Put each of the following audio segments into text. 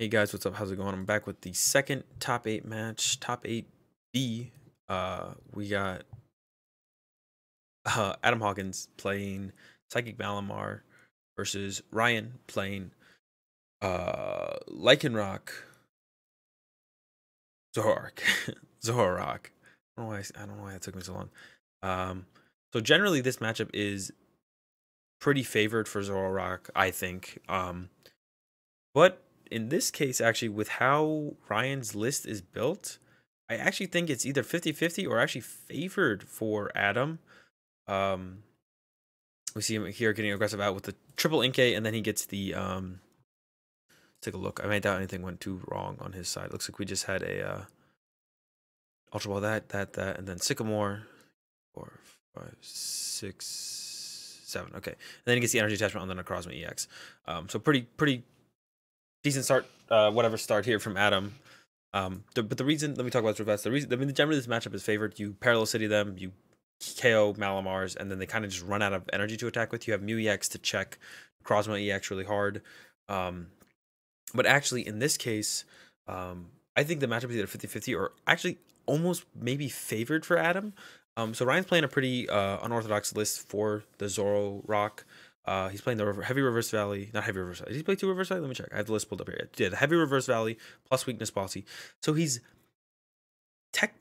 Hey guys, what's up? How's it going? I'm back with the second top 8 match, top 8B. We got Adam Hawkins playing PsychicMalamar versus Ryan playing ZoroRoc. ZoroRoc. ZoroRoc. I don't know why it took me so long. So generally this matchup is pretty favored for ZoroRoc, I think. But in this case, actually, with how Ryan's list is built, I actually think it's either 50-50 or actually favored for Adam. We see him here getting aggressive out with the triple Inkay, and then he gets the let's take a look. I doubt anything went too wrong on his side. Looks like we just had a Ultra Ball, that, and then Sycamore. 4, 5, 6, 7. Okay. And then he gets the energy attachment on the Necrozma EX. So pretty decent start, whatever start here from Adam. But the reason, let me talk about this real fast. The reason, generally this matchup is favored. You Parallel City them, you KO Malamars, and then they kind of just run out of energy to attack with. You have Mew EX to check Necrozma EX really hard. But actually, in this case, I think the matchup is either 50-50 or actually almost maybe favored for Adam. So Ryan's playing a pretty unorthodox list for the ZoroRoc. He's playing the Heavy Reverse Valley, not Heavy Reverse Valley. Did he play 2 Reverse Valley? Let me check. I have the list pulled up here. Yeah, the Heavy Reverse Valley plus Weakness Bossy. So he's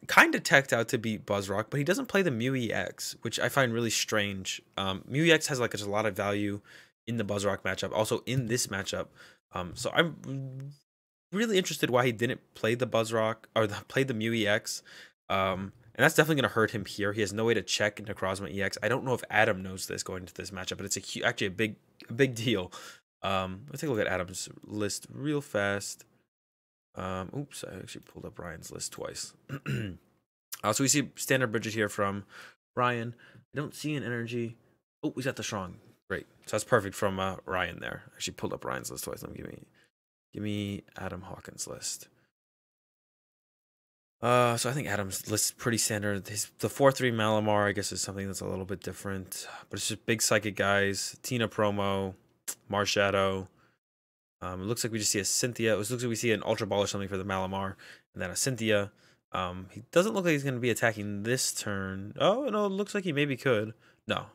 kind of teched out to beat Buzzrock, but he doesn't play the Mew EX, which I find really strange. Mew EX has like just a lot of value in the Buzzrock matchup, also in this matchup. So I'm really interested why he didn't play the Buzzrock or play the Mew EX. And that's definitely going to hurt him here. He has no way to check Necrozma EX. I don't know if Adam knows this going into this matchup, but it's actually a big deal. Let's take a look at Adam's list real fast. Oops, I actually pulled up Ryan's list twice. So we see standard Bridget here from Ryan. I don't see an energy. Oh, we got the strong. Great. So that's perfect from Ryan there. I actually pulled up Ryan's list twice. Let me give me Adam Hawkins' list. So I think Adam's list is pretty standard. The 4-3 Malamar, I guess, is something that's a little bit different. But it's just big psychic guys. Tina promo, Marshadow. It looks like we just see a Cynthia. It looks like we see an Ultra Ball or something for the Malamar. And then a Cynthia. He doesn't look like he's going to be attacking this turn. Oh, no, it looks like he maybe could. No.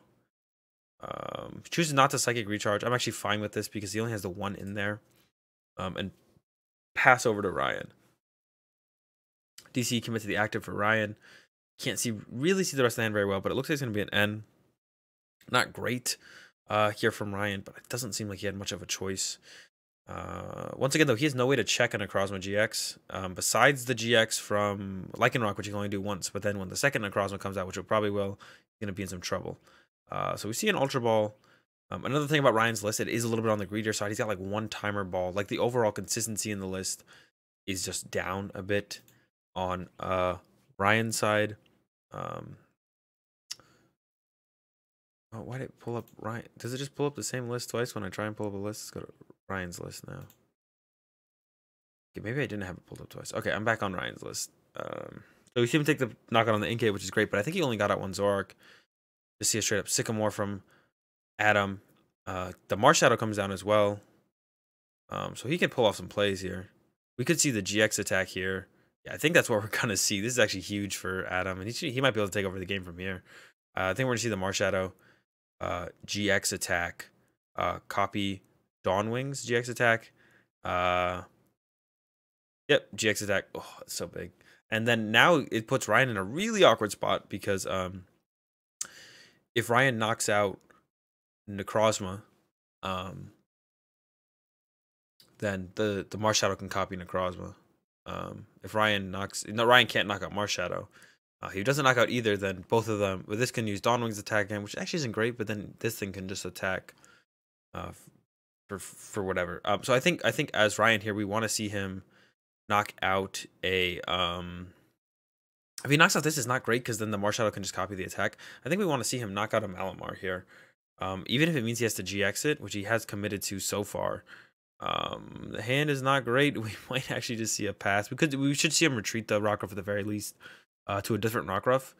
Chooses not to Psychic Recharge. I'm actually fine with this because he only has the 1 in there. And pass over to Ryan. DC commit to the active for Ryan. Can't really see the rest of the hand very well, but it looks like it's going to be an N. Not great here from Ryan, but it doesn't seem like he had much of a choice. Once again, though, he has no way to check a Necrozma GX besides the GX from Lycanroc, which he can only do once. But then when the second Necrozma comes out, which it probably will, he's going to be in some trouble. So we see an Ultra Ball. Another thing about Ryan's list, it is a little bit on the greedier side. He's got like 1 timer ball. Like the overall consistency in the list is just down a bit on Ryan's side. Oh, why did it pull up Ryan? Does it just pull up the same list twice when I try and pull up a list? Let's go to Ryan's list now. Okay, maybe I didn't have it pulled up twice. Okay, I'm back on Ryan's list. So we see him take the knockout on the Inkay, which is great, but I think he only got out 1 ZoroRoc. Just see a straight up Sycamore from Adam. The Marshadow comes down as well. So he can pull off some plays here. We could see the GX attack here. Yeah, I think that's what we're going to see. This is actually huge for Adam, and he might be able to take over the game from here. I think we're going to see the Marshadow GX attack, copy Dawnwings GX attack. Yep, GX attack. Oh, it's so big. And then now it puts Ryan in a really awkward spot because if Ryan knocks out Necrozma, then the Marshadow can copy Necrozma. If Ryan Ryan can't knock out Marshadow. If he doesn't knock out either, then both of them. But this can use Dawnwings attack again, which actually isn't great. But then this thing can just attack, for whatever. So I think as Ryan here, we want to see him knock out a. If he knocks out this, it's not great because then the Marshadow can just copy the attack. I think we want to see him knock out a Malamar here, even if it means he has to GX it, which he has committed to so far. The hand is not great. We might actually just see a pass. We should see him retreat the Rockruff at the very least to a different Rockruff.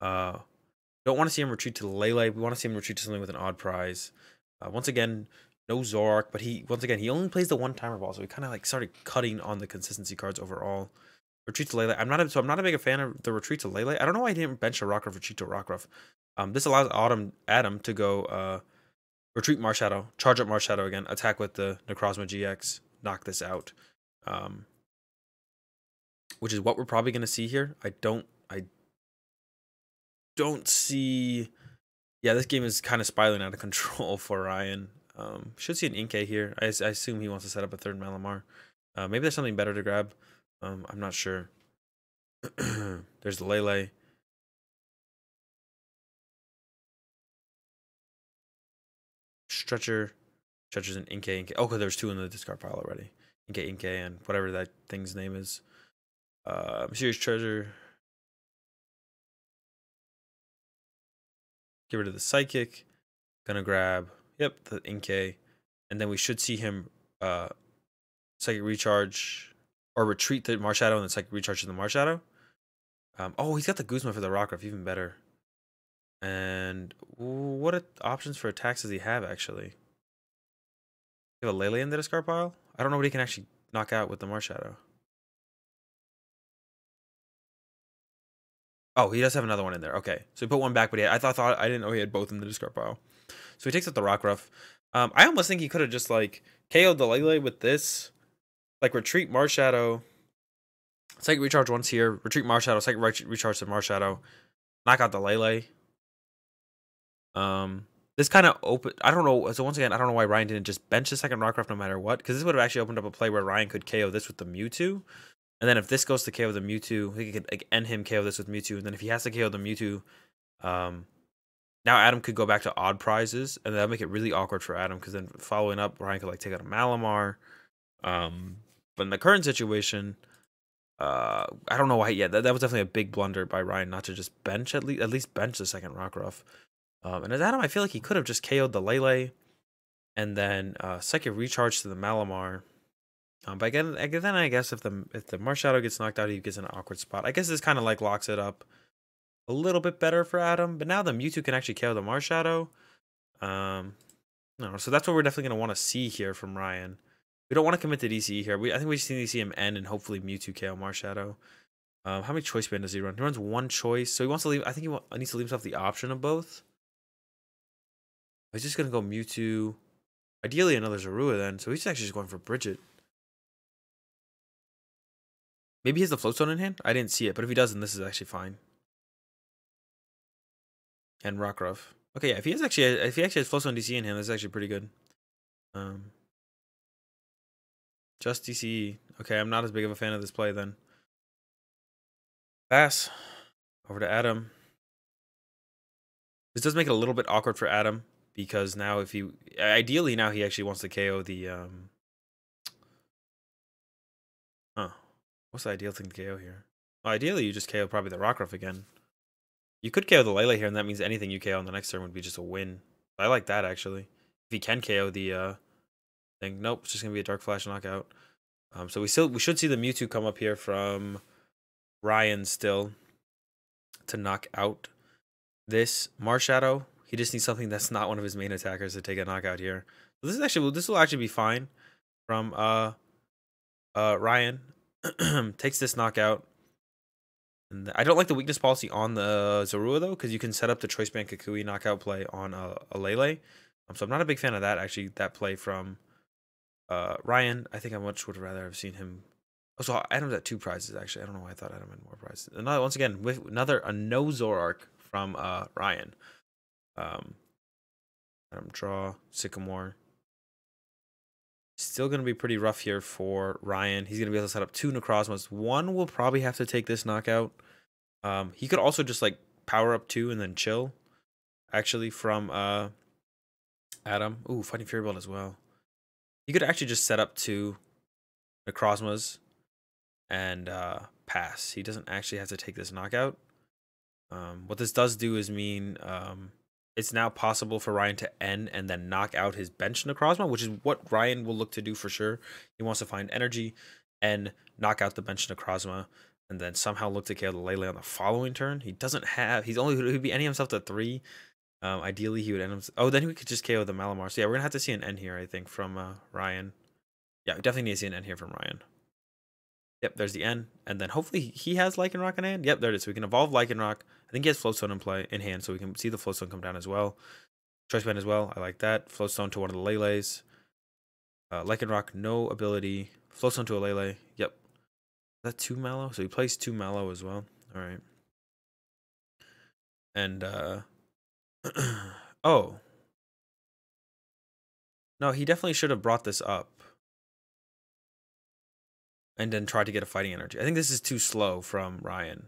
Don't want to see him retreat to the Lele. We want to see him retreat to something with an odd prize. Once again, No ZoroRoc, but once again, he only plays the one timer ball, so he kind of like started cutting on the consistency cards overall. Retreat to Lele. I'm not a big fan of the retreat to Lele. I don't know why he didn't bench a Rockruff, retreat to Rockruff. This allows Adam to go retreat Marshadow, charge up Marshadow again, attack with the Necrozma GX, knock this out. Which is what we're probably gonna see here. I don't see. Yeah, this game is kind of spiraling out of control for Ryan. Should see an Inkay here. I assume he wants to set up a third Malamar. Maybe there's something better to grab. I'm not sure. There's the Lele. Stretcher's an Inkay. Oh, there's two in the discard pile already. Inkay, and whatever that thing's name is. Mysterious Treasure. Get rid of the Psychic. Gonna grab, the Inkay. And then we should see him Psychic Recharge or retreat the Marshadow and then Psychic Recharge to the Marshadow. Oh, he's got the Guzma for the Rockruff, even better. And what options for attacks does he have, actually? You have a Lele in the discard pile? I don't know what he can actually knock out with the Marshadow. Oh, he does have another one in there. Okay, so he put one back, but I thought I didn't know he had both in the discard pile. So he takes out the Rockruff. I almost think he could have just like KO'd the Lele with this, like retreat Marshadow, Psychic Recharge once here, retreat Marshadow, Psychic Recharge to Marshadow, knock out the Lele. This kind of open. I don't know. So once again, I don't know why Ryan didn't just bench the second Rockruff no matter what, because this would have actually opened up a play where Ryan could KO this with the Mewtwo. And then if this goes to KO the Mewtwo, he could like, end him KO this with Mewtwo. And then if he has to KO the Mewtwo, now Adam could go back to odd prizes, and that'll make it really awkward for Adam, because then following up, Ryan could like take out a Malamar. But in the current situation, I don't know why. Yeah, that was definitely a big blunder by Ryan not to just bench at least bench the second Rockruff. And as Adam, I feel like he could have just KO'd the Lele, and then Psychic Recharge to the Malamar. But again, then I guess if the Marshadow gets knocked out, he gets in an awkward spot. I guess this kind of like locks it up a little bit better for Adam. But now the Mewtwo can actually KO the Marshadow. No, so that's what we're definitely gonna want to see here from Ryan. We don't want to commit to DCE here. I think we just need to see him end and hopefully Mewtwo KO Marshadow. How many choice band does he run? He runs one choice, so he wants to leave. I think he needs to leave himself the option of both. He's just gonna go Mewtwo. Ideally, another Zorua then. So he's actually just going for Bridget. Maybe he has the Float Stone in hand? I didn't see it, but if he doesn't, this is actually fine. And Rockruff. Okay, yeah, if he actually has Float Stone DC in hand, that's actually pretty good. Just DCE. Okay, I'm not as big of a fan of this play then. Pass. Over to Adam. This does make it a little bit awkward for Adam, because now if he ideally now he actually wants to KO the what's the ideal thing to KO here? Well, ideally you just KO probably the Rockruff again. You could KO the Lele here, and that means anything you KO on the next turn would be just a win. I like that, actually. If he can KO the thing. Nope, it's just gonna be a Dark Flash knockout. So we should see the Mewtwo come up here from Ryan still to knock out this Marshadow. He just needs something that's not one of his main attackers to take a knockout here. So this will actually be fine from Ryan. Takes this knockout. And I don't like the weakness policy on the Zorua though, because you can set up the Choice Band Kukui knockout play on a Lele. So I'm not a big fan of that, actually, that play from Ryan. I think I much would rather have seen him. Oh, so Adam's at 2 prizes, actually. I don't know why I thought Adam had more prizes. Another, once again, with a no ZoroRoc from Ryan. Adam draw, Sycamore. Still going to be pretty rough here for Ryan. He's going to be able to set up 2 Necrozmas. One will probably have to take this knockout. He could also just like power up 2 and then chill, actually, from Adam. Ooh, Fighting Fury Belt as well. He could actually just set up 2 Necrozmas and pass. He doesn't actually have to take this knockout. What this does do is mean it's now possible for Ryan to end and then knock out his bench Necrozma, which is what Ryan will look to do for sure. He wants to find energy and knock out the bench Necrozma, and then somehow look to KO the Lele on the following turn. He doesn't have. He'd be ending himself to 3. Ideally, he would end up. Oh, then we could just KO the Malamar. So yeah, we're gonna have to see an end here, I think, from Ryan. Yeah, we definitely need to see an end here from Ryan. Yep, there's the end, and then hopefully he has Lycanroc in hand. Yep, there it is. So we can evolve Lycanroc. I think he has Floatstone in hand, so we can see the Floatstone come down as well. Choice Band as well. I like that. Floatstone to one of the Lele's. Lycanroc, no ability. Floatstone to a Lele. Yep. Is that 2 Mallow? So he plays 2 Mallow as well. All right. And oh no, he definitely should have brought this up and then tried to get a fighting energy. I think this is too slow from Ryan.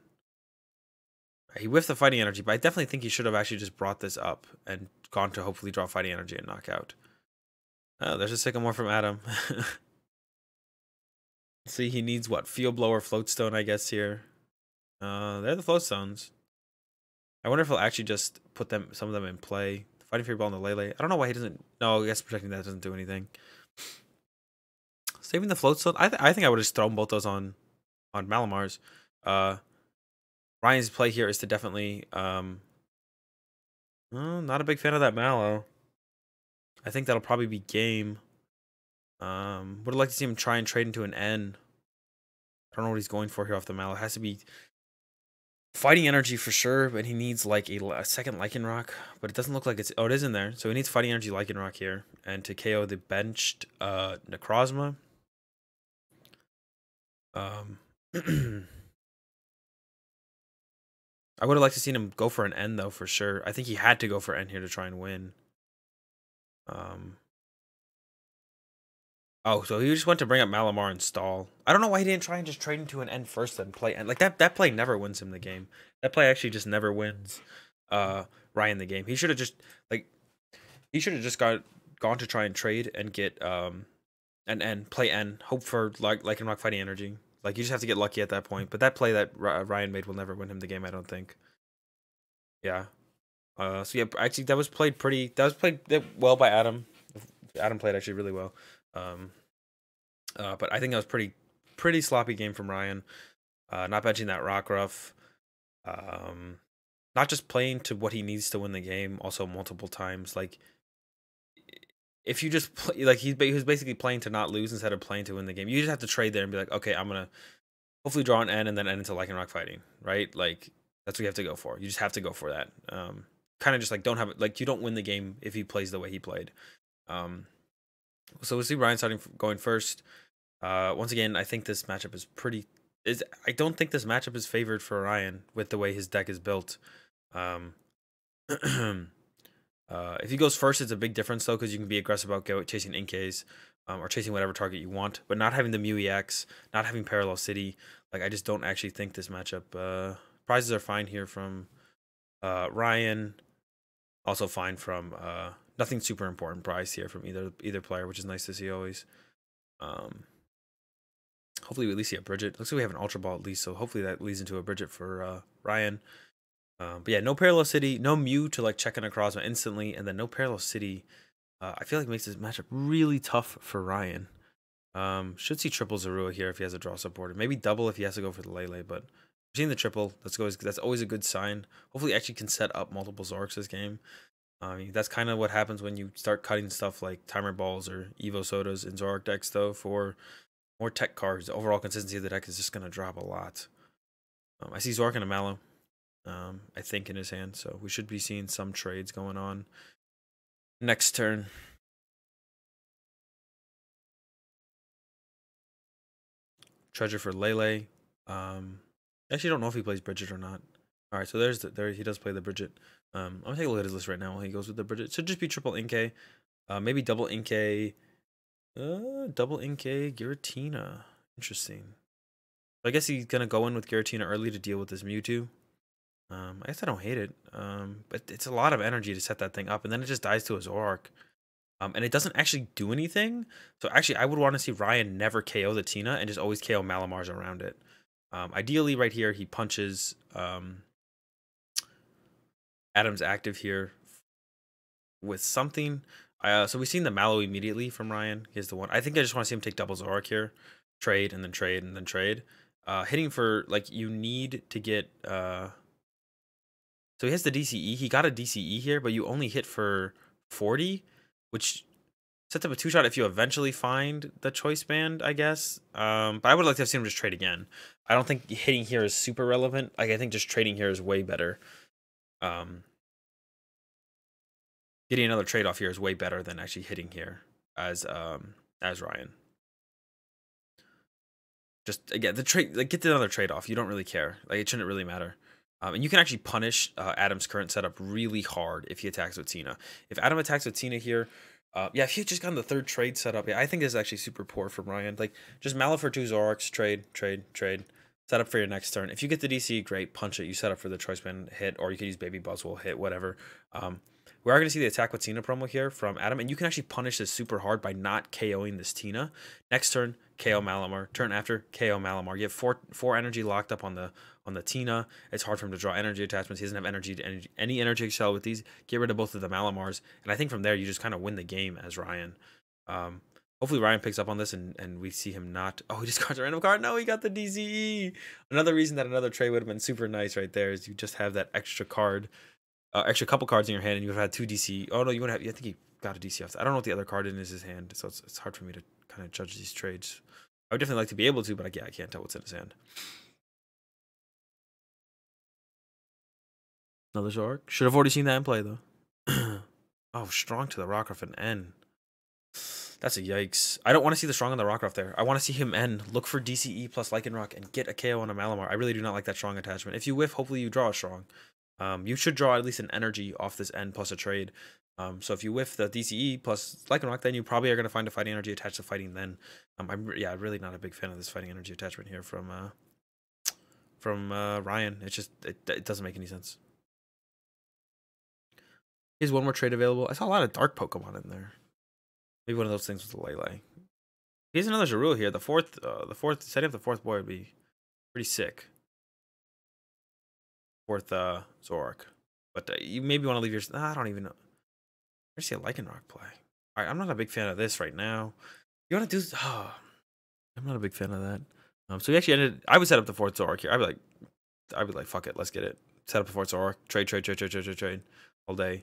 He whiffed the fighting energy, but I definitely think he should have actually just brought this up and gone to hopefully draw fighting energy and knock out. Oh, there's a Sycamore from Adam. See, he needs what? Field Blower, Floatstone, I guess, here. They're the Floatstones. I wonder if he'll actually just put some of them in play. Fighting Fury Ball and the Lele. I don't know why he doesn't. No, I guess protecting that doesn't do anything. Saving the Floatstone. I think I would just throw both those on Malamars. Ryan's play here is to definitely not a big fan of that Mallow. I think that'll probably be game. Would like to see him try and trade into an N. I don't know what he's going for here off the Mallow. It has to be fighting energy for sure, but he needs like a second Lycanroc. But it doesn't look like it's. Oh, it is in there. So he needs fighting energy Lycanroc here, and to KO the benched Necrozma. I would have liked to seen him go for an N though, for sure. I think he had to go for N here to try and win. Oh, so he just went to bring up Malamar and stall. I don't know why he didn't try and just trade into an N first and play N. Like that play never wins him the game. That play actually just never wins Ryan the game. He should have just gone to try and trade and get an N, play N, hope for Lycanroc fighting energy. Like you just have to get lucky at that point. But that play that Ryan made will never win him the game, I don't think. Yeah. So yeah, actually that was played well by Adam. Adam played actually really well. But I think that was pretty sloppy game from Ryan. Not benching that Rockruff. Not just playing to what he needs to win the game, also multiple times. Like if you just play, like he was basically playing to not lose instead of playing to win the game. You just have to trade there and be like, okay, I'm gonna hopefully draw an N and then end into Lycanroc fighting, right? Like that's what you have to go for. You just have to go for that. Kind of just like you don't win the game if he plays the way he played. So we'll see Ryan going first. Once again, I think this matchup I don't think this matchup is favored for Ryan with the way his deck is built. If he goes first, it's a big difference though, because you can be aggressive about chasing Inkays, or chasing whatever target you want, but not having the Mew EX, not having Parallel City. Like I just don't actually think this matchup. Prizes are fine here from Ryan. Also fine from nothing super important prize here from either player, which is nice to see always. Hopefully we at least see a Bridget. Looks like we have an Ultra Ball at least, so hopefully that leads into a Bridget for Ryan. But yeah, no Parallel City, no Mew to like check in across instantly, and then no Parallel City. I feel like makes this matchup really tough for Ryan. Should see triple Zorua here if he has a draw supporter. Maybe double if he has to go for the Lele, but seeing the triple, that's always a good sign. Hopefully actually can set up multiple Zoroarks this game. That's kind of what happens when you start cutting stuff like Timer Balls or Evo Sodas in Zoroark decks, though, for more tech cards. The overall consistency of the deck is just going to drop a lot. I see Zoroark and a Mallow, I think, in his hand, so we should be seeing some trades going on next turn. Treasure for Lele. Actually, don't know if he plays Bridget or not. All right, so there he does play the Bridget. I'm gonna take a look at his list right now while he goes with the Bridget. Should just be triple Inkay, maybe double Inkay, Giratina. Interesting. I guess he's gonna go in with Giratina early to deal with this Mewtwo. I guess I don't hate it. But it's a lot of energy to set that thing up, and then it just dies to a Zoroark. And it doesn't actually do anything. So actually, I would want to see Ryan never KO the Tina and just always KO Malamars around it. Ideally, right here, he punches Adam's active here with something. So we've seen the Mallow immediately from Ryan. Here's the one. I think I just want to see him take double Zoroark here. Trade, and then trade, and then trade. Hitting for, like, you need to get... so So he has the DCE. He got a DCE here, but you only hit for 40, which sets up a 2-shot if you eventually find the choice band, I guess. But I would like to have seen him just trade again. I don't think hitting here is super relevant. Like, I think just trading here is way better. Getting another trade off here is way better than actually hitting here as Ryan. Just again, the trade, like, get another trade off. You don't really care. Like, it shouldn't really matter. And you can actually punish Adam's current setup really hard if he attacks with Tina. If Adam attacks with Tina here, yeah, if he had just gotten the third trade setup, yeah, I think this is actually super poor from Ryan. Like, just Mala for 2 ZoroRocs, trade. Set up for your next turn. If you get the DC, great, punch it. You set up for the choice band hit, or you could use Baby Buzzwole hit, whatever. We are going to see the attack with Tina promo here from Adam, and you can actually punish this super hard by not KOing this Tina. Next turn, KO Malamar. Turn after, KO Malamar. You have four energy locked up on the Tina. It's hard for him to draw energy attachments. He doesn't have any energy excel with these. Get rid of both of the Malamars, and I think from there you just kind of win the game as Ryan. Hopefully Ryan picks up on this and we see him not. Oh, he just got a random card. No, he got the DCE. Another reason that another trade would have been super nice right there is you just have that extra card. Extra couple cards in your hand, and you would have had 2 DC. Oh no, you would have. I think he got a DC off. I don't know what the other card in is his hand, so it's hard for me to kind of judge these trades. I would definitely like to be able to, but I can't tell what's in his hand. Another ZoroRoc. Should have already seen that in play though. Oh, strong to the Rockruff and N. That's a yikes. I don't want to see the strong on the Rockruff there. I want to see him N. Look for DCE plus Lycanroc and get a KO on a Malamar. I really do not like that strong attachment. If you whiff, hopefully you draw a strong. You should draw at least an energy off this N plus a trade. So if you whiff the DCE plus Lycanroc, then you probably are going to find a fighting energy attached to fighting then. I'm really not a big fan of this fighting energy attachment here from Ryan. It's just, it doesn't make any sense. He has one more trade available. I saw a lot of dark Pokemon in there. Maybe one of those things with the Lele. He has another Zorua here. The fourth, setting up the fourth boy would be pretty sick. Fourth ZoroRoc. But you maybe want to leave your... I don't even know. I see a Lycanroc play. Alright, I'm not a big fan of this right now. You want to do... Oh, I'm not a big fan of that. So we actually ended... I would set up the fourth ZoroRoc here. I'd be like, fuck it, let's get it. Set up the fourth ZoroRoc. Trade all day.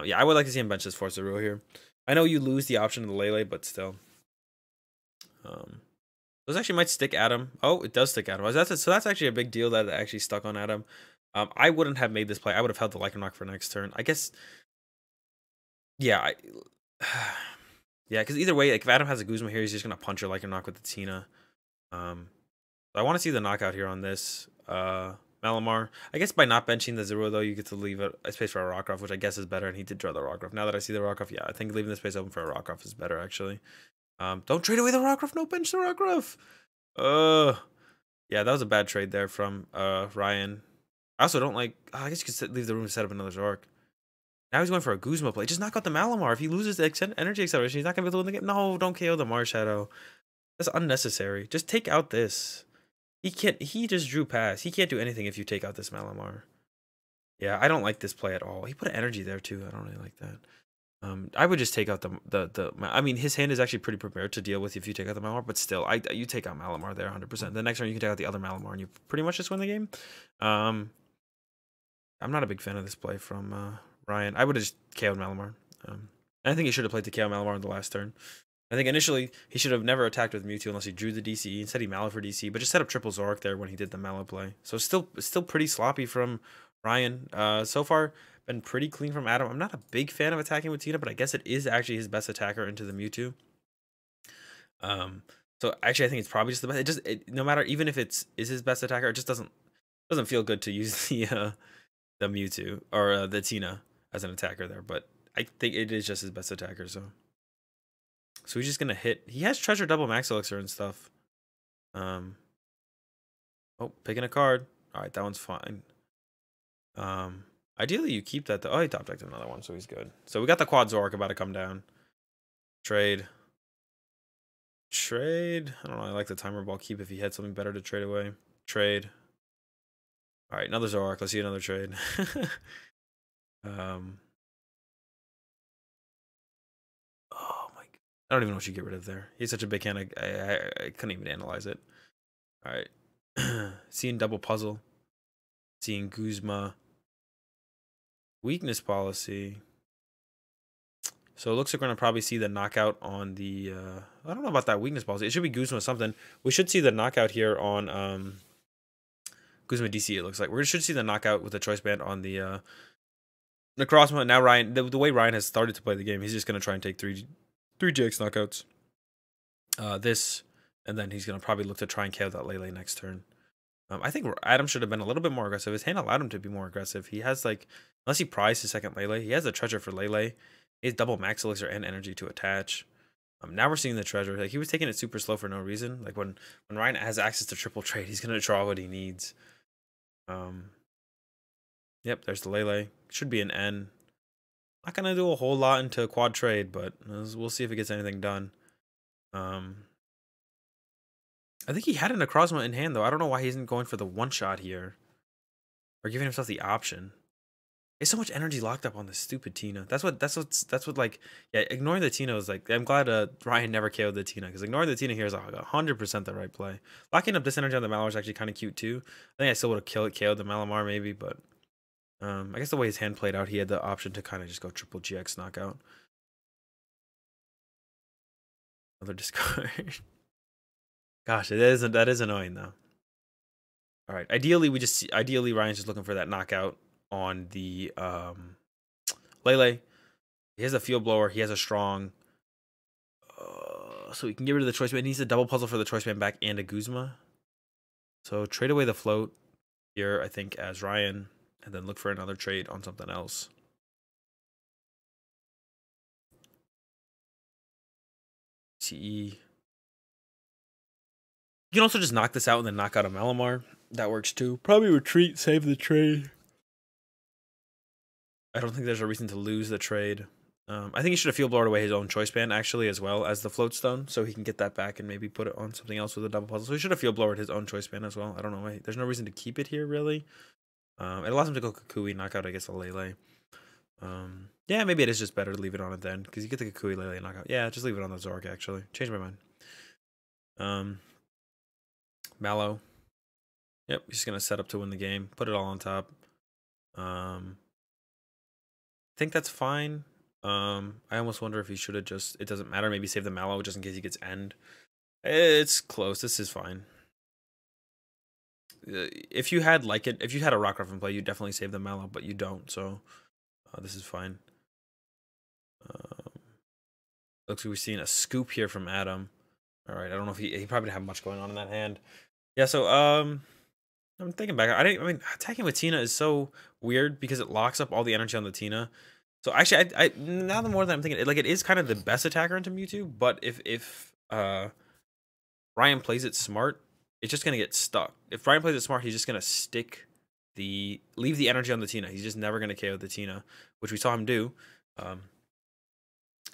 Yeah, I would like to see him bench this fourth Zorua here. I know you lose the option of the Lele, but still. Those actually might stick Adam. Oh, it does stick Adam. So that's actually a big deal that it actually stuck on Adam. I wouldn't have made this play. I would have held the Lycanroc for next turn. I guess. Yeah. Yeah, because either way, like, if Adam has a Guzma here, he's just gonna punch your Lycanroc with the Tina. So I want to see the knockout here on this Malamar. I guess by not benching the Zorua though, you get to leave a space for a Rockruff, which I guess is better. And he did draw the Rockruff. Now that I see the Rockruff, yeah, I think leaving the space open for a Rockruff is better actually. Don't trade away the Rockruff. No, bench the Rockruff. Yeah, that was a bad trade there from Ryan. I also don't like... I guess you could leave the room to set up another ZoroRoc. Now he's going for a Guzma play. Just knock out the Malamar. If he loses the energy acceleration, he's not going to be able to win the game. No, don't KO the Marshadow. That's unnecessary. Just take out this. He can't... He just drew past. He can't do anything if you take out this Malamar. Yeah, I don't like this play at all. He put an energy there too. I don't really like that. I would just take out the I mean, his hand is actually pretty prepared to deal with if you take out the Malamar, but still, you take out Malamar there 100%. The next turn you can take out the other Malamar and you pretty much just win the game. I'm not a big fan of this play from Ryan. I would have just KO'd Malamar. I think he should have played the KO Malamar on the last turn. I think initially he should have never attacked with Mewtwo unless he drew the DCE. Instead he Mala for DC, but just set up triple ZoroRoc there when he did the Mala play. So still pretty sloppy from Ryan. So far, been pretty clean from Adam. I'm not a big fan of attacking with Tina, but I guess it is actually his best attacker into the Mewtwo. So actually I think it's probably just the best. No matter, even if is his best attacker, it just doesn't feel good to use the Mewtwo or the Tina as an attacker there. But I think it is just his best attacker. So he's just gonna hit. He has Treasure Double Max Elixir and stuff. Oh, picking a card. All right, that one's fine. Ideally you keep that. Oh, he top decked another one, so he's good. So we got the quad ZoroRoc about to come down. Trade. I don't know. I like the timer ball keep if he had something better to trade away. Trade. All right, another ZoroRoc. Let's see another trade. Oh my god. I don't even know what you get rid of there. He's such a big hand. I couldn't even analyze it. All right. Seeing double puzzle. Seeing Guzma. Weakness policy. So it looks like we're gonna probably see the knockout on the I don't know about that weakness policy. It should be Guzma or something. We should see the knockout here on Guzma DC, it looks like. We should see the knockout with the choice band on the Necrozma. Now Ryan, the way Ryan has started to play the game, he's just gonna try and take three GX knockouts. This, and then he's gonna probably look to try and KO that Lele next turn. I think Adam should have been a little bit more aggressive. His hand allowed him to be more aggressive. He has like, unless he prized his second Lele, he has the treasure for Lele. He has double max elixir and energy to attach. Now we're seeing the treasure. Like he was taking it super slow for no reason. Like when Ryan has access to triple trade, he's gonna draw what he needs. Yep, there's the Lele. Should be an N. Not gonna do a whole lot into quad trade, but we'll see if it gets anything done. I think he had a Necrozma in hand though. I don't know why he isn't going for the one shot here, or giving himself the option. There's so much energy locked up on this stupid Tina. That's what like, yeah, ignoring the Tina is like, I'm glad Ryan never KO'd the Tina, because ignoring the Tina here is like 100% the right play. Locking up this energy on the Malamar is actually kind of cute too. I think I still would have KO'd the Malamar maybe, but I guess the way his hand played out, he had the option to kind of just go triple GX knockout. Another discard. Gosh, that is annoying though. All right, ideally Ryan's just looking for that knockout on the Lele. He has a field blower. He has a strong. So he can get rid of the choice band. He needs a double puzzle for the choice band back and a Guzma. So trade away the float here, I think, as Ryan, and then look for another trade on something else. CE. You can also just knock this out and then knock out a Malamar. That works too. Probably retreat, save the trade. I don't think there's a reason to lose the trade. I think he should have field blowered away his own choice band actually, as well as the float stone, so he can get that back and maybe put it on something else with a double puzzle. So he should have field blowered his own choice band as well. I don't know why. There's no reason to keep it here really. It allows him to go Kukui, knock out I guess a Lele. Yeah, maybe it is just better to leave it on it then, because you get the Kukui Lele knockout. Yeah, just leave it on the ZoroRoc actually. Change my mind. Mallow. Yep, he's just gonna set up to win the game. Put it all on top. I think that's fine. I almost wonder if he should have just, it doesn't matter, maybe save the Mallow just in case he gets end. It's close. This is fine. If you had if you had a Rockruff in play, you definitely save the Mallow, but you don't, so this is fine. Looks like we've seen a scoop here from Adam. All right, I don't know if he probably didn't have much going on in that hand. Yeah, so I'm thinking back. I mean, attacking with Tina is so weird because it locks up all the energy on the Tina. So actually, I now the more that I'm thinking, it is kind of the best attacker into Mewtwo. But if Ryan plays it smart, it's just gonna get stuck. If Ryan plays it smart, he's just gonna leave the energy on the Tina. He's just never gonna KO the Tina, which we saw him do.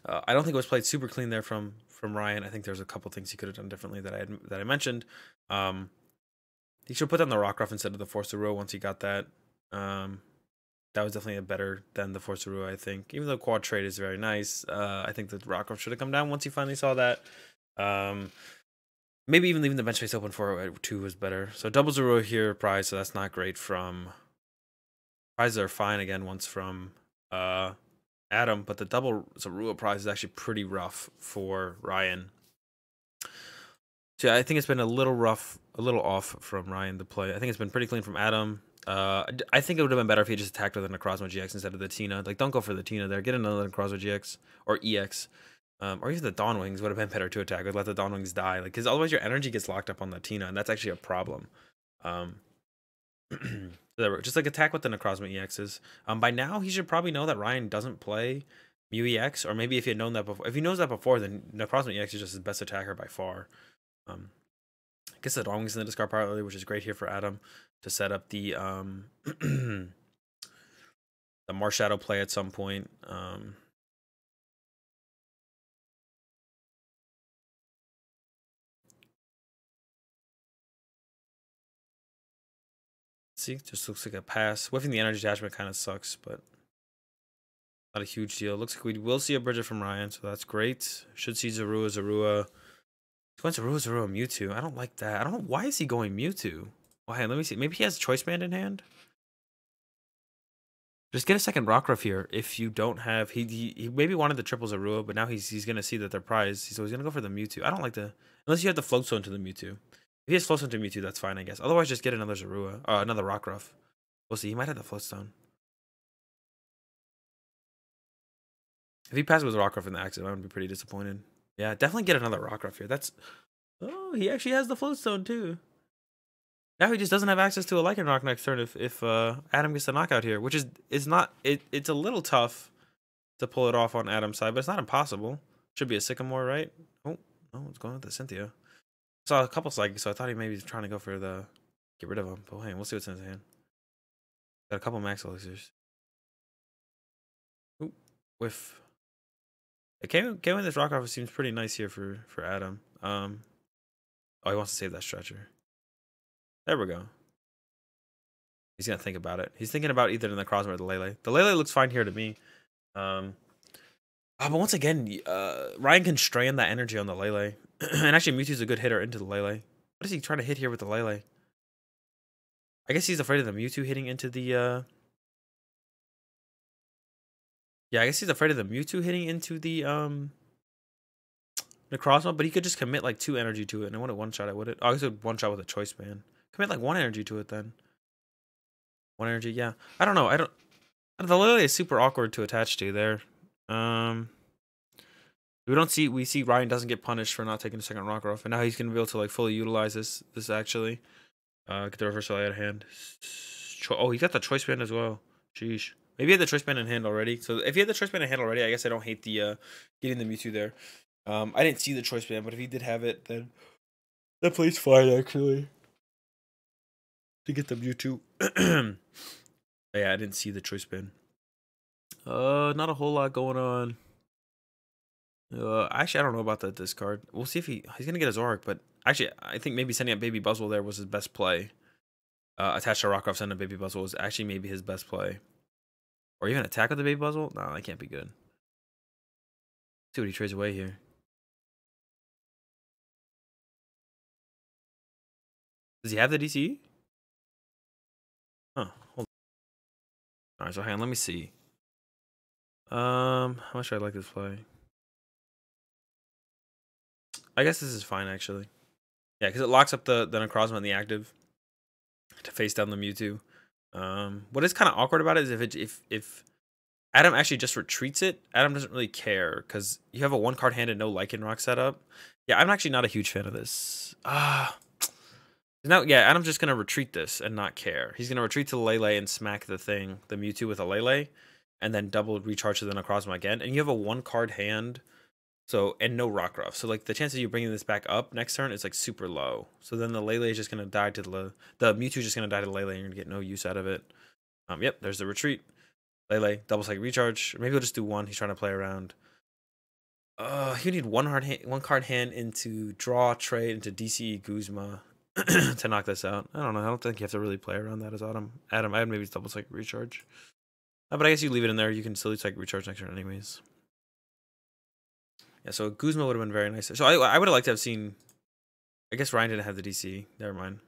I don't think it was played super clean there from Ryan. I think there's a couple things he could have done differently that I mentioned. He should put down the Rockruff instead of the Force-a-Row once he got that. That was definitely better than the Force-a-Row, I think. Even though quad trade is very nice, I think the Rockruff should have come down once he finally saw that. Maybe even leaving the bench space open for 2 was better. So double Zero here, prize, so that's not great from... Prizes are fine again once from Adam, but the double Zorua prize is actually pretty rough for Ryan. So yeah, I think it's been a little rough, a little off from Ryan to play. I think it's been pretty clean from Adam. I think it would have been better if he just attacked with a Necrozma GX instead of the Tina. Like, don't go for the Tina there. Get another Necrozma GX or EX. Or even the Dawn Wings would have been better to attack with. Let the Dawn Wings die. Like, because otherwise your energy gets locked up on the Tina, and that's actually a problem. Just like attack with the Necrozma EXs. By now he should probably know that Ryan doesn't play Mew EX, or maybe if he had known that before. If he knows that before, then Necrozma EX is just his best attacker by far. I guess the Dawn Wings in the discard pile early, which is great here for Adam to set up the the Marshadow play at some point. See, just looks like a pass. Whiffing the energy attachment kind of sucks, but not a huge deal. Looks like we will see a Bridget from Ryan, so that's great. Should see Zorua. He's going Zorua, Mewtwo. I don't like that. I don't know, why is he going Mewtwo? Well, hey, let me see. Maybe he has Choice Band in hand? Just get a second Rockruff here if you don't have. He maybe wanted the triple Zorua, but now he's gonna see that they're prized, so he's gonna go for the Mewtwo. I don't like the unless you have the Float Stone to the Mewtwo. If he has Float Stone to Mewtwo, that's fine, I guess. Otherwise, just get another Zorua, another Rockruff. We'll see. He might have the Float Stone. If he passes with Rockruff in the accident, I'm gonna be pretty disappointed. Yeah, definitely get another Rockruff here. That's he actually has the Float Stone too. Now he just doesn't have access to a Lycanroc next turn if Adam gets the knockout here, which is not it's a little tough to pull it off on Adam's side, but it's not impossible. Should be a Sycamore, right? Oh, no, it's going with the Cynthia. I saw a couple Psychics, so I thought he maybe was trying to go for the get rid of him. But hey, we'll see what's in his hand. Got a couple Max Elixirs. Ooh, whiff. It came with this Rockruff seems pretty nice here for Adam. Oh, he wants to save that Stretcher. There we go. He's gonna think about it. He's thinking about either the Necrozma or the Lele. The Lele looks fine here to me. But once again, Ryan can strain that energy on the Lele. And actually, Mewtwo's a good hitter into the Lele. What is he trying to hit here with the Lele? I guess he's afraid of the Mewtwo hitting into the... Yeah, I guess he's afraid of the Mewtwo hitting into the Necrozma, but he could just commit like 2 energy to it, and I wouldn't one-shot it, would it? Oh, I guess it would one-shot with a Choice Band. Commit like 1 energy to it then. 1 energy, yeah. I don't know. The Lele is super awkward to attach to there. We see Ryan doesn't get punished for not taking a second Rockruff, and now he's gonna be able to like fully utilize this actually. Get the reversal out of hand. Oh, he got the Choice Band as well. Sheesh. Maybe he had the Choice Band in hand already. So if he had the Choice Band in hand already, I guess I don't hate the getting the Mewtwo there. I didn't see the Choice Band, but if he did have it, then that plays fine actually. To get the Mewtwo. Yeah, I didn't see the Choice Band. Not a whole lot going on. Actually, I don't know about that discard. We'll see if he's gonna get a ZoroRoc, but actually, I think maybe sending up Baby Buzzwole there was his best play. Attach to Rockruff, send a Baby Buzzwole was actually maybe his best play. Or even attack with the Baby Buzzwole? No, that can't be good. See what he trades away here. Does he have the DC? Huh, hold on. Alright, so hang on, let me see. How much do I like this play? I guess this is fine, actually. Yeah, because it locks up the Necrozma and the active to face down the Mewtwo. What is kind of awkward about it is if Adam actually just retreats it, Adam doesn't really care because you have a 1-card hand and no Lycanroc setup. Yeah, I'm actually not a huge fan of this. Now, yeah, Adam's just gonna retreat this and not care. He's gonna retreat to the Lele and smack the Mewtwo with a Lele, and then double recharge to the Necrozma again. And you have a 1-card hand. So, and no Rockruff. So, like, the chances of you bringing this back up next turn is, like, super low. So then the Lele is just going to die to the Mewtwo is just going to die to the Lele and you're going to get no use out of it. Yep, there's the retreat. Lele, double cycle recharge. Or maybe we'll just do 1. He's trying to play around. You need 1 card hand into draw, trade, into DCE Guzma to knock this out. I don't know. I don't think you have to really play around that as Adam. I'd maybe double cycle recharge. But I guess you leave it in there. You can still cycle recharge next turn anyways. Yeah, so Guzma would have been very nice. So I would have liked to have seen... I guess Ryan didn't have the DC. Never mind.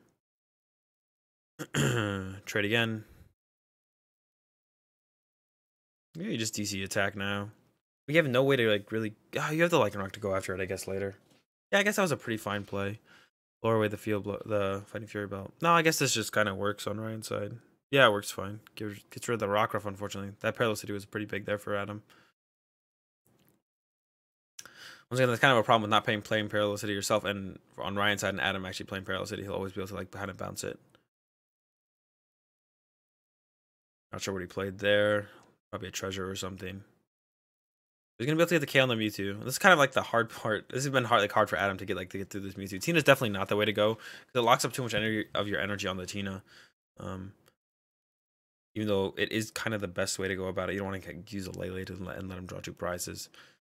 Trade again. Yeah, you just DC attack now. We have no way to, like, really... Oh, you have the Lycanroc to go after it, I guess, later. Yeah, I guess that was a pretty fine play. Lower away the the Fighting Fury Belt. No, I guess this just kind of works on Ryan's side. Yeah, it works fine. Gets rid of the Rockruff, unfortunately. That Paralocity was pretty big there for Adam. Once again, that's kind of a problem with not playing Paralocity yourself, and on Ryan's side and Adam actually playing Paralocity, he'll always be able to like kind of bounce it. Not sure what he played there. Probably a treasure or something. He's gonna be able to get the K on the Mewtwo. This is kind of like the hard part. This has been hard for Adam to get through this Mewtwo. Tina's definitely not the way to go because it locks up too much of your energy on the Tina. Even though it is kind of the best way to go about it, you don't want to use a Lele and let him draw 2 prizes.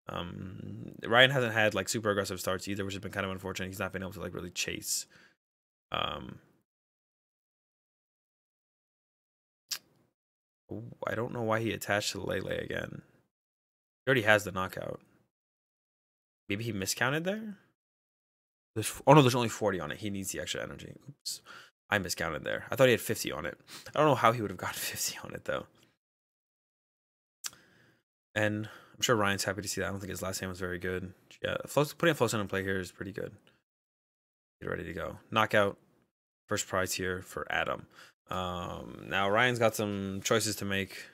Ryan hasn't had like super aggressive starts either, which has been kind of unfortunate. He's not been able to like really chase. I don't know why he attached to the Lele again. He already has the knockout. Maybe he miscounted there? Oh no, there's only 40 on it. He needs the extra energy. Oops. I miscounted there. I thought he had 50 on it. I don't know how he would have gotten 50 on it though. And I'm sure Ryan's happy to see that. I don't think his last hand was very good. Yeah, putting a Flow Stone in play here is pretty good. Get ready to go. Knockout. First prize here for Adam. Now Ryan's got some choices to make.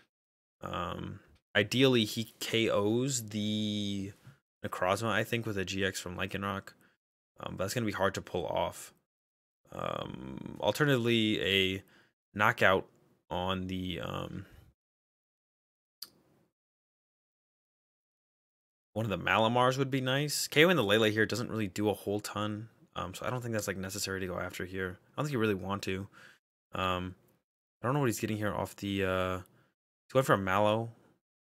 Ideally, he KOs the Necrozma, I think, with a GX from Lycanroc. But that's going to be hard to pull off. Alternatively, a knockout on the one of the Malamars would be nice. KOing the Lele here doesn't really do a whole ton. So I don't think that's like necessary to go after here. I don't think you really want to. I don't know what he's getting here off the he's going for a Mallow.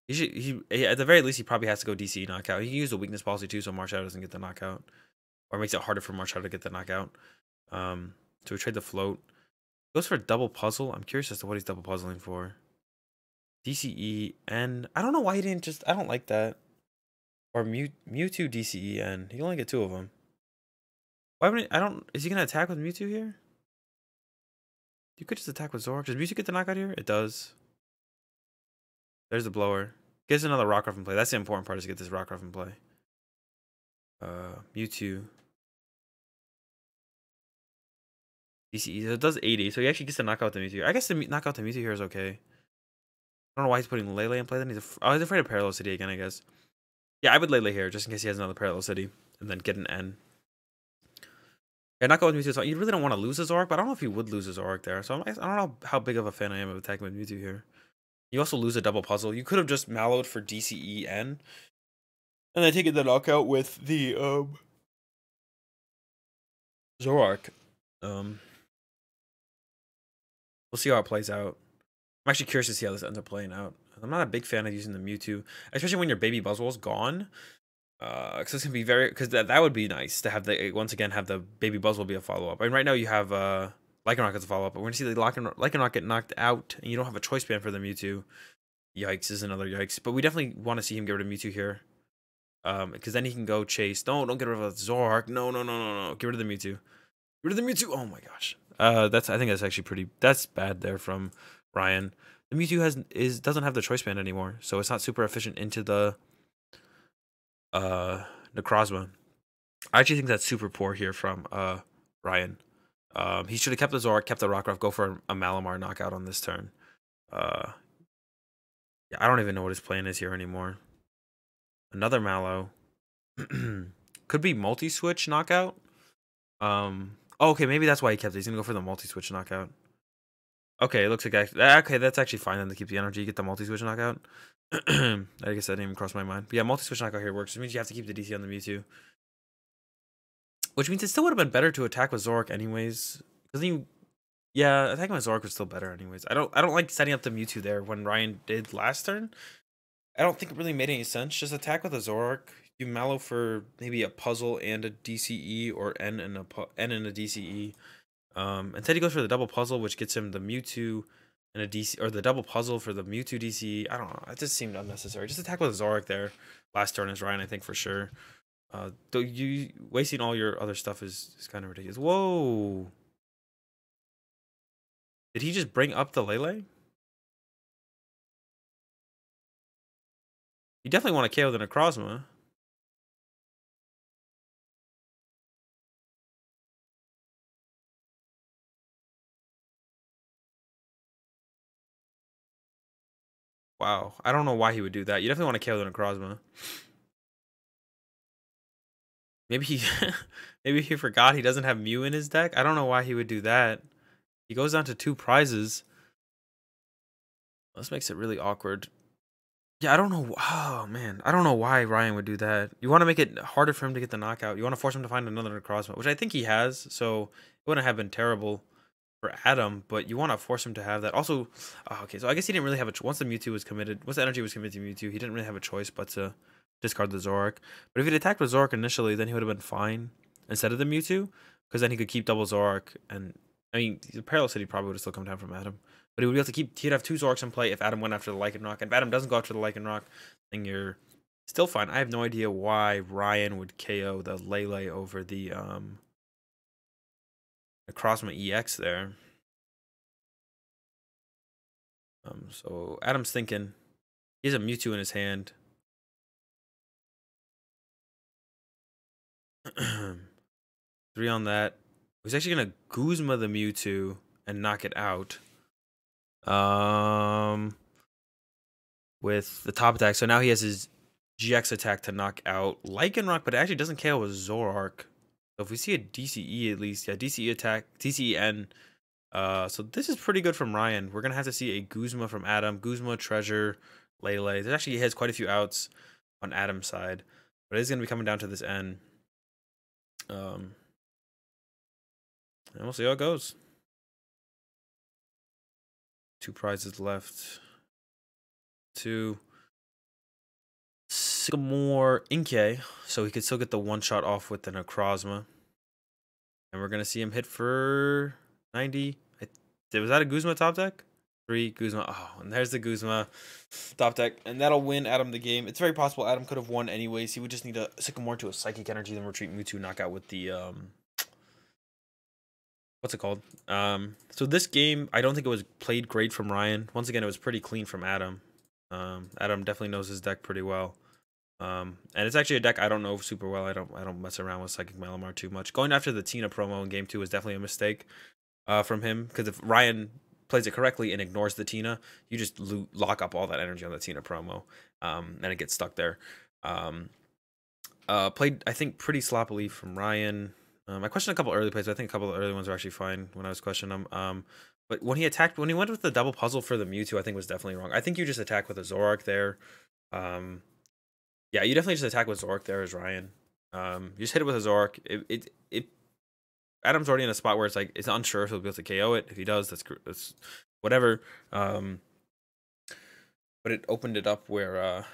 He at the very least he probably has to go DCE knockout. He can use the weakness policy too, so Marshadow doesn't get the knockout. Or makes it harder for Marshadow to get the knockout. So we trade the float. Goes for a double puzzle. I'm curious as to what he's double puzzling for. DCE and I don't know why he didn't just I don't like that. Or Mewtwo DCE and he can only get 2 of them. Why wouldn't I don't is he gonna attack with Mewtwo here? You could just attack with ZoroRoc. Does Mewtwo get the knockout here? It does. There's the blower. Gets another Rockruff in play. That's the important part is to get this Rockruff in play. Mewtwo. DCE. It does 80, so he actually gets to knock out the Mewtwo. I guess the knock out the Mewtwo here is okay. I don't know why he's putting Lele in play then. He's afraid of Parallel City again, I guess. Yeah, I would Lele here just in case he has another Parallel City and then get an N. Yeah, knock out with Mewtwo. So you really don't want to lose his Zoroark, but I don't know if he would lose his Zoroark there. So I don't know how big of a fan I am of attacking with Mewtwo here. You also lose a double puzzle. You could have just Mallowed for DCE N. And then taken the knockout with the Zoroark. We'll see how it plays out. I'm actually curious to see how this ends up playing out. I'm not a big fan of using the Mewtwo, especially when your baby Buzzwole's gone. Because it's gonna be because that would be nice to have the once again have the baby Buzzwole be a follow up. I mean, right now you have Lycanroc as a follow up, but we're gonna see the Lycanroc get knocked out, and you don't have a choice band for the Mewtwo. Yikes is another yikes, but we definitely want to see him get rid of Mewtwo here, because then he can go chase. No, don't get rid of Zoroark. No, get rid of the Mewtwo. Get rid of the Mewtwo. Oh my gosh. I think that's actually that's bad there from Ryan. The Mewtwo doesn't have the choice band anymore, so it's not super efficient into the Necrozma. I actually think that's super poor here from Ryan. He should have kept the Zoroark, kept the Rockruff, go for a Malamar knockout on this turn. Yeah, I don't even know what his plan is here anymore. Another Mallow. Could be multi-switch knockout. Oh, okay, maybe that's why he kept it. He's gonna go for the multi-switch knockout. Okay, it looks like okay, that's actually fine then to keep the energy, get the multi-switch knockout. I guess that didn't even cross my mind. But yeah, multi-switch knockout here works. It means you have to keep the DC on the Mewtwo. Which means it still would have been better to attack with Zoroark anyways. Because yeah, attacking with Zoroark was still better anyways. I don't like setting up the Mewtwo there when Ryan did last turn. I don't think it really made any sense. Just attack with a Zoroark. You Mallow for maybe a puzzle and a DCE or N and a DCE. Instead he goes for the double puzzle, which gets him the Mewtwo and a DC, or the double puzzle for the Mewtwo DCE. I don't know. It just seemed unnecessary. Just attack with a Zoroark there. Last turn is Ryan, I think, for sure. Though you wasting all your other stuff is kind of ridiculous. Whoa. Did he just bring up the Lele? You definitely want to KO the Necrozma. Wow. I don't know why he would do that. You definitely want to KO the Necrozma. Maybe he maybe he forgot he doesn't have Mew in his deck. I don't know why he would do that. He goes down to 2 prizes. This makes it really awkward. Yeah, I don't know. Oh, man. I don't know why Ryan would do that. You want to make it harder for him to get the knockout. You want to force him to find another Necrozma, which I think he has. So it wouldn't have been terrible for Adam, but you want to force him to have that. Also, okay, so I guess he didn't really have once the Mewtwo was committed, once the energy was committed to Mewtwo, he didn't really have a choice but to discard the Zoroark. But if he'd attacked with Zoroark initially, then he would have been fine instead of the Mewtwo, because then he could keep double Zoroark. And I mean, the Parallel City probably would have still come down from Adam. But he would be able to he'd have 2 Zoroarks in play if Adam went after the Lycanroc. And if Adam doesn't go after the Lycanroc, then you're still fine. I have no idea why Ryan would KO the Lele over the Necrozma EX there. So Adam's thinking he has a Mewtwo in his hand. 3 on that. He's actually gonna Guzma the Mewtwo and knock it out. With the top attack. So now he has his GX attack to knock out Lycanroc, but it actually doesn't KO with ZoroRoc. So if we see a DCE at least, yeah, DCE attack, DCEN. So this is pretty good from Ryan. We're gonna have to see a Guzma from Adam, Guzma, Treasure, Lele. There's actually, he has quite a few outs on Adam's side, but it is gonna be coming down to this end. And we'll see how it goes. 2 prizes left. 2 Sycamore Inkay, so he could still get the 1-shot off with the Necrozma. And we're gonna see him hit for 90. Was that a Guzma top deck? 3 Guzma. Oh, and there's the Guzma top deck, and that'll win Adam the game. It's very possible Adam could have won anyways. He would just need a Sycamore to a Psychic Energy, then Retreat Mewtwo, knockout with the what's it called? So this game, I don't think it was played great from Ryan. Once again, it was pretty clean from Adam. Adam definitely knows his deck pretty well. And it's actually a deck I don't know super well. I don't mess around with PsychicMalamar too much. Going after the Tina promo in game 2 was definitely a mistake from him, because if Ryan plays it correctly and ignores the Tina, you just lock up all that energy on the Tina promo, and it gets stuck there. Played, I think, pretty sloppily from Ryan. I questioned a couple early plays. I think a couple of early ones were actually fine when I was questioning them. But when he went with the double puzzle for the Mewtwo, I think was definitely wrong. I think you just attack with a ZoroRoc there. Yeah, you definitely just attack with ZoroRoc there as Ryan. You just hit it with a ZoroRoc. Adam's already in a spot where it's like, it's unsure if he'll be able to KO it. If he does, that's whatever. But it opened it up where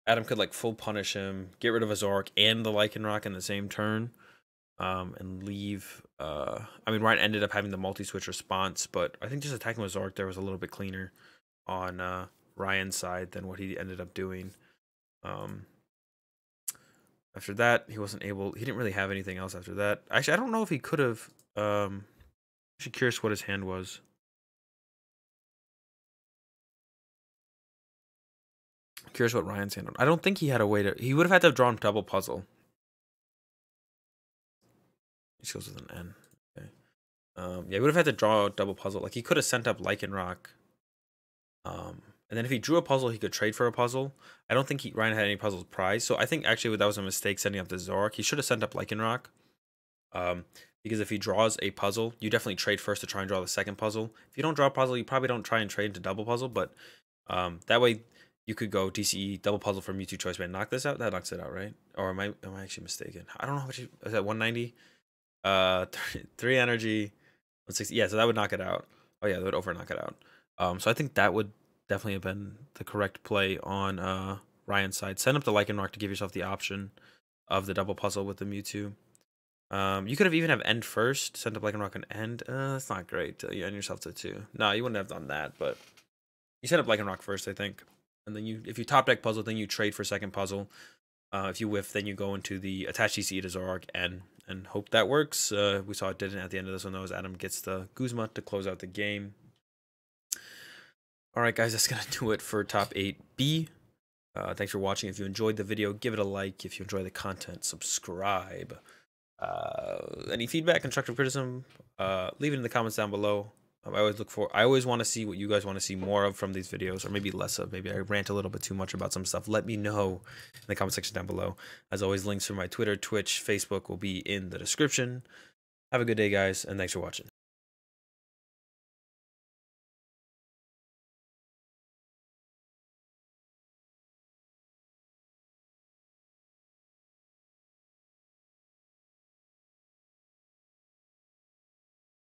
Adam could like full punish him, get rid of a ZoroRoc and the Lycanroc in the same turn. And leave. I mean, Ryan ended up having the multi-switch response, but I think just attacking with ZoroRoc there was a little bit cleaner on Ryan's side than what he ended up doing. After that, he didn't really have anything else after that. Actually, I don't know if he could have. Actually curious what his hand was. Curious what Ryan's hand was. I don't think he had a way to. He would have had to have drawn double puzzle. He goes with an N. Okay. Yeah, he would have had to draw a double puzzle. Like, he could have sent up Lycanroc. And then if he drew a puzzle, he could trade for a puzzle. I don't think Ryan had any puzzles prized. So I think actually that was a mistake setting up the ZoroRoc. He should have sent up Lycanroc. Because if he draws a puzzle, you definitely trade first to try and draw the second puzzle. If you don't draw a puzzle, you probably don't try and trade into double puzzle. But that way you could go DCE, double puzzle for Mewtwo Choice Band. Knock this out? That knocks it out, right? Or am I actually mistaken? I don't know how much. Is that 190? 3 energy, 160. Yeah, so that would knock it out. Oh yeah, that would over knock it out. So I think that would definitely have been the correct play on Ryan's side. Send up the Lycanroc to give yourself the option of the double puzzle with the Mewtwo. You could have even have end first, send up Lycanroc and end. That's not great. You end yourself to 2. No, you wouldn't have done that, but you send up Lycanroc first, I think. And then if you top deck puzzle, then you trade for second puzzle. If you whiff, then you go into the attach DCE to ZoroRoc and hope that works. We saw it didn't at the end of this one, though, as Adam gets the Guzma to close out the game. All right, guys, that's going to do it for top 8B. Thanks for watching. If you enjoyed the video, give it a like. If you enjoy the content, subscribe. Any feedback, constructive criticism, leave it in the comments down below. I always want to see what you guys want to see more of from these videos, or maybe less of. Maybe I rant a little bit too much about some stuff. Let me know in the comment section down below. As always, links for my Twitter, Twitch, Facebook will be in the description. Have a good day, guys, and thanks for watching.